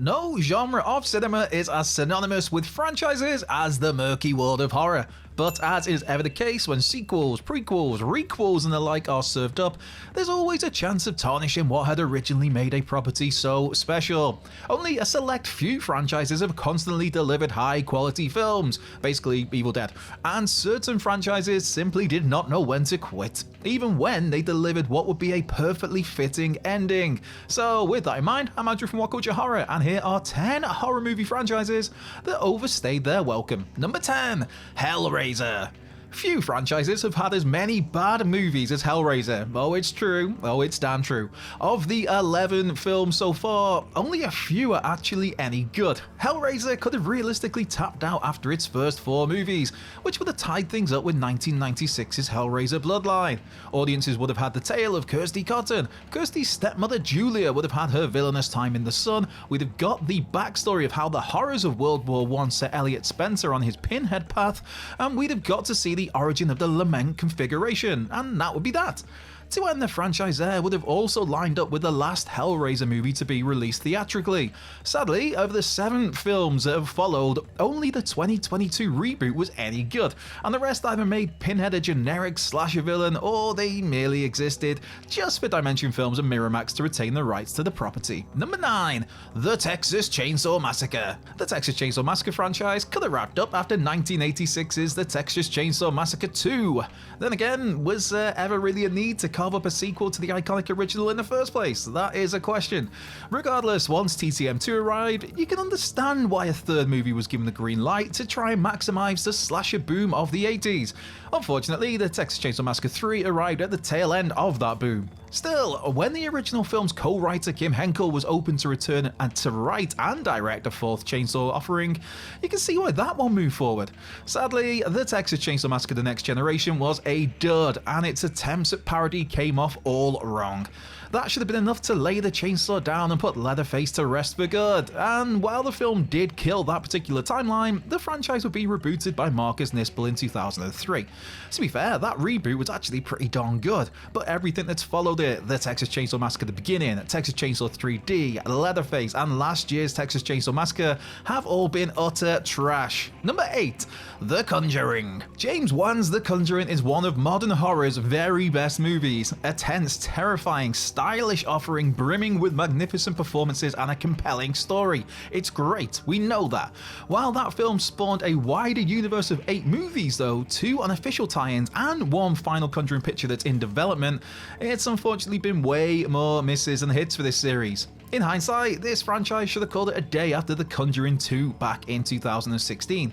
no genre of cinema is as synonymous with franchises as the murky world of horror. But as is ever the case when sequels, prequels, requels and the like are served up, there's always a chance of tarnishing what had originally made a property so special. Only a select few franchises have constantly delivered high quality films, basically Evil Dead, and certain franchises simply did not know when to quit, even when they delivered what would be a perfectly fitting ending. So with that in mind, I'm Andrew from What Culture Horror, and here are 10 horror movie franchises that overstayed their welcome. Number 10, Hellraiser. Few franchises have had as many bad movies as Hellraiser. Oh, it's true. Oh, it's damn true. Of the 11 films so far, only a few are actually any good. Hellraiser could have realistically tapped out after its first 4 movies, which would have tied things up with 1996's Hellraiser Bloodline. Audiences would have had the tale of Kirsty Cotton. Kirsty's stepmother Julia would have had her villainous time in the sun. We'd have got the backstory of how the horrors of World War I set Elliot Spencer on his pinhead path, and we'd have got to see the origin of the Lament configuration, and that would be that. To end the franchise there would have also lined up with the last Hellraiser movie to be released theatrically. Sadly, of the 7 films that have followed, only the 2022 reboot was any good, and the rest either made Pinhead a generic slasher villain or they merely existed just for Dimension Films and Miramax to retain the rights to the property. Number 9, The Texas Chainsaw Massacre. The Texas Chainsaw Massacre franchise could have wrapped up after 1986's The Texas Chainsaw Massacre 2. Then again, was there ever really a need to carve up a sequel to the iconic original in the first place? That is a question. Regardless, once TCM2 arrived, you can understand why a third movie was given the green light to try and maximise the slasher boom of the 80s. Unfortunately, the Texas Chainsaw Massacre 3 arrived at the tail end of that boom. Still, when the original film's co-writer Kim Henkel was open to return and to write and direct a 4th Chainsaw offering, you can see why that one moved forward. Sadly, the Texas Chainsaw Massacre The Next Generation was a dud, and its attempts at parody came off all wrong. That should have been enough to lay the chainsaw down and put Leatherface to rest for good, and while the film did kill that particular timeline, the franchise would be rebooted by Marcus Nispel in 2003. To be fair, that reboot was actually pretty darn good, but everything that's followed it, the Texas Chainsaw Massacre The Beginning, Texas Chainsaw 3D, Leatherface, and last year's Texas Chainsaw Massacre have all been utter trash. Number 8, The Conjuring. James Wan's The Conjuring is one of modern horror's very best movies, a tense, terrifying, stylish offering brimming with magnificent performances and a compelling story. It's great, we know that. While that film spawned a wider universe of 8 movies though, 2 unofficial tie-ins and 1 final Conjuring picture that's in development, it's unfortunately been way more misses than hits for this series. In hindsight, this franchise should have called it a day after The Conjuring 2 back in 2016.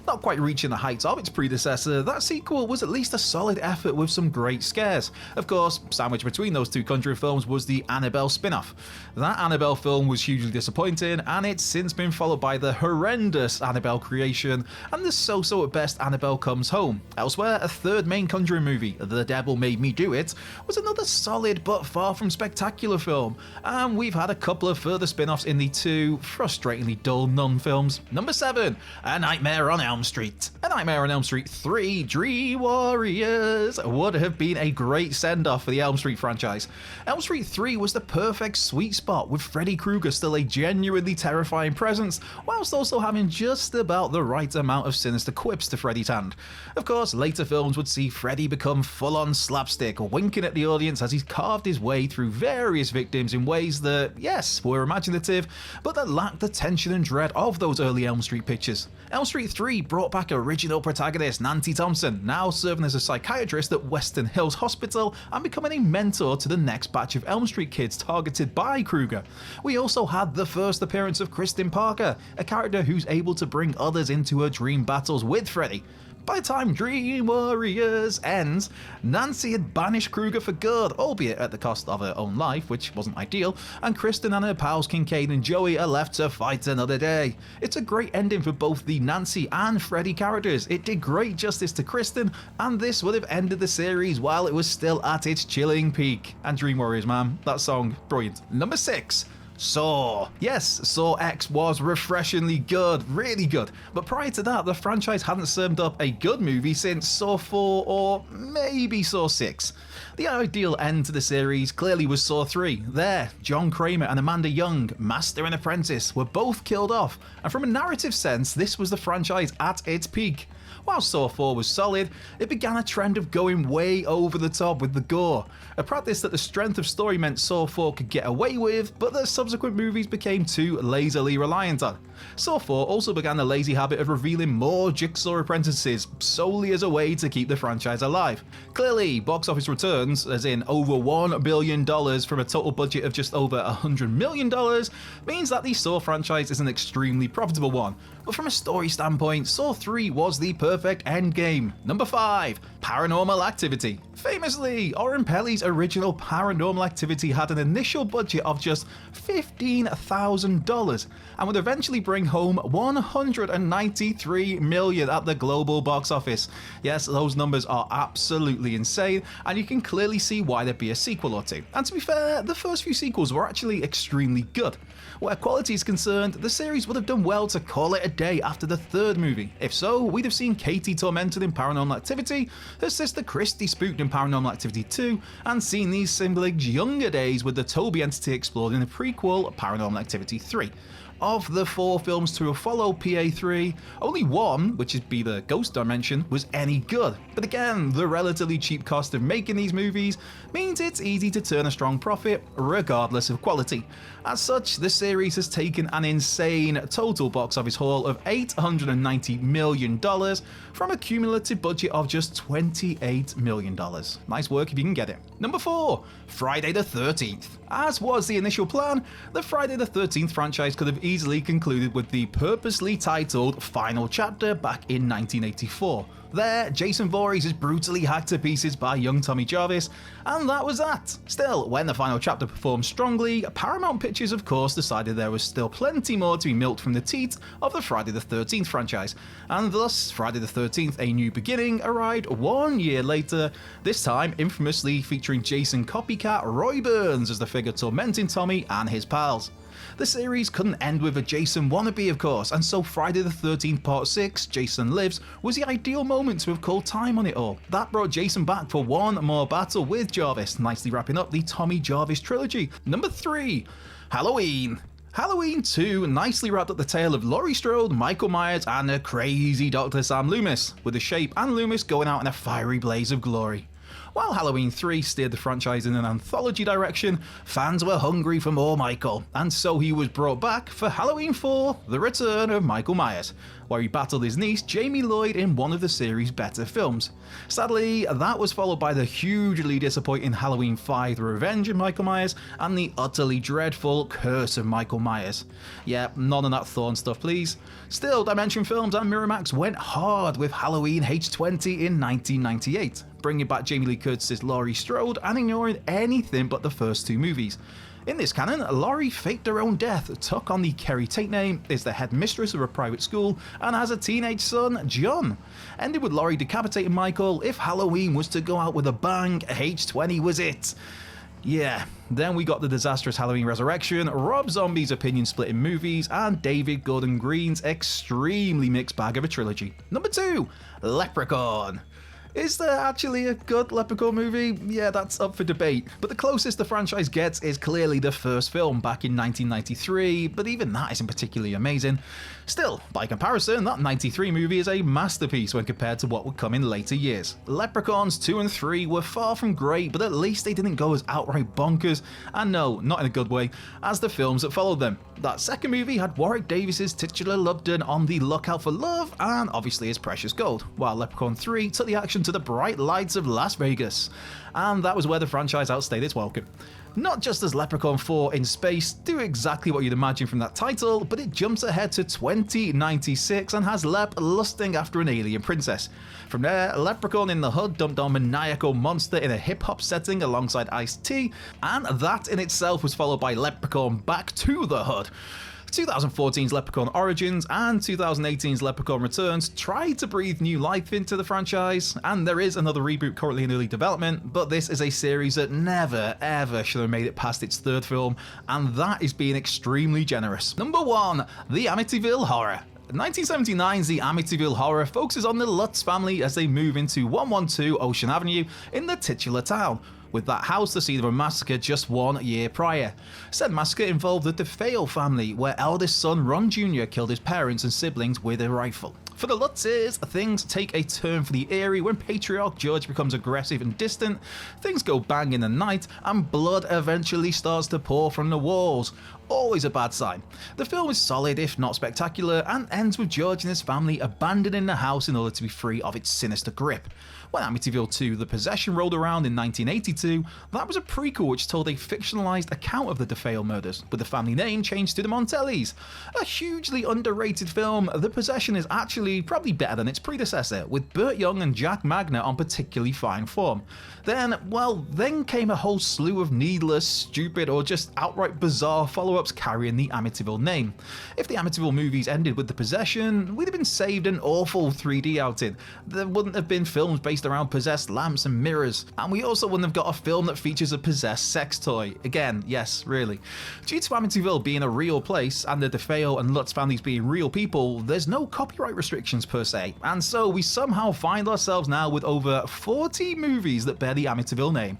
Not quite reaching the heights of its predecessor, that sequel was at least a solid effort with some great scares. Of course, sandwiched between those 2 Conjuring films was the Annabelle spin-off. That Annabelle film was hugely disappointing, and it's since been followed by the horrendous Annabelle creation and the so-so at best Annabelle Comes Home. Elsewhere, a 3rd main Conjuring movie, The Devil Made Me Do It, was another solid but far from spectacular film, and we've had a couple of further spin-offs in the 2 frustratingly dull Nun films. Number 7, A Nightmare on Elm Street. A Nightmare on Elm Street 3 Dream Warriors would have been a great send-off for the Elm Street franchise. Elm Street 3 was the perfect sweet spot, with Freddy Krueger still a genuinely terrifying presence, whilst also having just about the right amount of sinister quips to Freddy's hand. Of course, later films would see Freddy become full-on slapstick, winking at the audience as he's carved his way through various victims in ways that, yes, were imaginative, but that lacked the tension and dread of those early Elm Street pictures. Elm Street 3 brought back original protagonist Nancy Thompson, now serving as a psychiatrist at Western Hills Hospital and becoming a mentor to the next batch of Elm Street kids targeted by Krueger. We also had the first appearance of Kristen Parker, a character who's able to bring others into her dream battles with Freddy. By the time Dream Warriors ends, Nancy had banished Krueger for good, albeit at the cost of her own life, which wasn't ideal, and Kristen and her pals Kincaid and Joey are left to fight another day. It's a great ending for both the Nancy and Freddy characters. It did great justice to Kristen, and this would have ended the series while it was still at its chilling peak. And Dream Warriors, man, that song, brilliant. Number 6, Saw. Yes, Saw X was refreshingly good, really good. But prior to that, the franchise hadn't served up a good movie since Saw 4 or maybe Saw 6. The ideal end to the series clearly was Saw 3. There, John Kramer and Amanda Young, master and apprentice, were both killed off, and from a narrative sense, this was the franchise at its peak. While Saw 4 was solid, it began a trend of going way over the top with the gore, a practice that the strength of story meant Saw 4 could get away with, but that subsequent movies became too lazily reliant on. Saw 4 also began the lazy habit of revealing more Jigsaw apprentices, solely as a way to keep the franchise alive. Clearly, box office returns, as in over $1 billion from a total budget of just over $100 million, means that the Saw franchise is an extremely profitable one. But from a story standpoint, Saw 3 was the perfect endgame. Number 5. Paranormal Activity. Famously, Oren Peli's original Paranormal Activity had an initial budget of just $15,000 and would eventually bring home $193 million at the global box office. Yes, those numbers are absolutely insane, and you can clearly see why there'd be a sequel or two. And to be fair, the first few sequels were actually extremely good. Where quality is concerned, the series would have done well to call it a day after the third movie. If so, we'd have seen Katie tormented in Paranormal Activity, her sister Christy spooked in Paranormal Activity 2, and seen these siblings' younger days with the Toby entity explored in the prequel Paranormal Activity 3. Of the 4 films to follow PA3, only one, which would be the Ghost Dimension, was any good. But again, the relatively cheap cost of making these movies means it's easy to turn a strong profit, regardless of quality. As such, the series has taken an insane total box office haul of $890 million from a cumulative budget of just $28 million. Nice work if you can get it. Number 4. Friday the 13th. As was the initial plan, the Friday the 13th franchise could have easily concluded with the purposely titled Final Chapter back in 1984. There, Jason Voorhees is brutally hacked to pieces by young Tommy Jarvis, and that was that. Still, when the final chapter performed strongly, Paramount Pictures of course decided there was still plenty more to be milked from the teat of the Friday the 13th franchise, and thus Friday the 13th A New Beginning arrived 1 year later, this time infamously featuring Jason copycat Roy Burns as the figure tormenting Tommy and his pals. The series couldn't end with a Jason wannabe, of course, and so Friday the 13th Part 6, Jason Lives, was the ideal moment to have called time on it all. That brought Jason back for one more battle with Jarvis, nicely wrapping up the Tommy Jarvis trilogy. Number 3. Halloween. Halloween 2 nicely wrapped up the tale of Laurie Strode, Michael Myers, and a crazy Dr. Sam Loomis, with the Shape and Loomis going out in a fiery blaze of glory. While Halloween 3 steered the franchise in an anthology direction, fans were hungry for more Michael, and so he was brought back for Halloween 4, The Return of Michael Myers, where he battled his niece Jamie Lloyd in one of the series' better films. Sadly, that was followed by the hugely disappointing Halloween 5, The Revenge of Michael Myers, and the utterly dreadful Curse of Michael Myers. Yeah, none of that Thorn stuff please. Still, Dimension Films and Miramax went hard with Halloween H20 in 1998, bringing back Jamie Lee Curtis's Laurie Strode and ignoring anything but the first 2 movies. In this canon, Laurie faked her own death, took on the Kerry Tate name, is the head mistress of a private school, and has a teenage son, John. Ended with Laurie decapitating Michael. If Halloween was to go out with a bang, H20 was it. Yeah, then we got the disastrous Halloween Resurrection, Rob Zombie's opinion-splitting movies, and David Gordon Green's extremely mixed bag of a trilogy. Number 2, Leprechaun. Is there actually a good Leprechaun movie? Yeah, that's up for debate, but the closest the franchise gets is clearly the first film back in 1993, but even that isn't particularly amazing. Still, by comparison, that 93 movie is a masterpiece when compared to what would come in later years. Leprechauns 2 and 3 were far from great, but at least they didn't go as outright bonkers, and no, not in a good way, as the films that followed them. That second movie had Warwick Davis's titular Lubden on the lookout for love, and obviously his precious gold, while Leprechaun 3 took the action to the bright lights of Las Vegas. And that was where the franchise outstayed its welcome. Not just does Leprechaun 4 in Space do exactly what you'd imagine from that title, but it jumps ahead to 2096 and has Lep lusting after an alien princess. From there, Leprechaun in the Hood dumped on maniacal monster in a hip-hop setting alongside Ice-T, and that in itself was followed by Leprechaun Back to the Hood. 2014's Leprechaun Origins and 2018's Leprechaun Returns tried to breathe new life into the franchise, and there is another reboot currently in early development, but this is a series that never ever should have made it past its third film, and that is being extremely generous. Number 1, The Amityville Horror. 1979's The Amityville Horror focuses on the Lutz family as they move into 112 Ocean Avenue in the titular town, with that house the scene of a massacre just 1 year prior. Said massacre involved the DeFeo family, where eldest son Ron Jr. killed his parents and siblings with a rifle. For the Lutzes, things take a turn for the eerie when patriarch Judge becomes aggressive and distant, things go bang in the night, and blood eventually starts to pour from the walls. Always a bad sign. The film is solid if not spectacular, and ends with Judge and his family abandoning the house in order to be free of its sinister grip. When Amityville 2 The Possession rolled around in 1982, that was a prequel which told a fictionalized account of the DeFeo murders, with the family name changed to the Montellis. A hugely underrated film, The Possession is actually probably better than its predecessor, with Burt Young and Jack Magna on particularly fine form. Then came a whole slew of needless, stupid, or just outright bizarre follow-ups carrying the Amityville name. If the Amityville movies ended with The Possession, we'd have been saved an awful 3D outing. There wouldn't have been films based around possessed lamps and mirrors, and we also wouldn't have got a film that features a possessed sex toy. Again, yes, really. Due to Amityville being a real place, and the DeFeo and Lutz families being real people, there's no copyright restrictions per se, and so we somehow find ourselves now with over 40 movies that bear the Amityville name.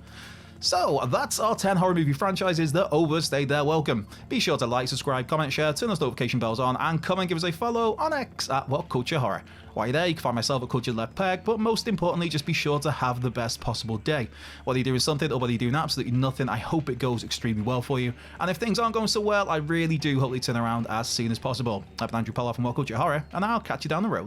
So that's our 10 horror movie franchises that overstayed their welcome. Be sure to like, subscribe, comment, share, turn those notification bells on, and come and give us a follow on X at What Culture Horror. While you're there, you can find myself at Cultured Left Peg, but most importantly, just be sure to have the best possible day. Whether you're doing something or whether you're doing absolutely nothing, I hope it goes extremely well for you. And if things aren't going so well, I really do hope they turn around as soon as possible. I've been Andrew Pollard from What Culture Horror, and I'll catch you down the road.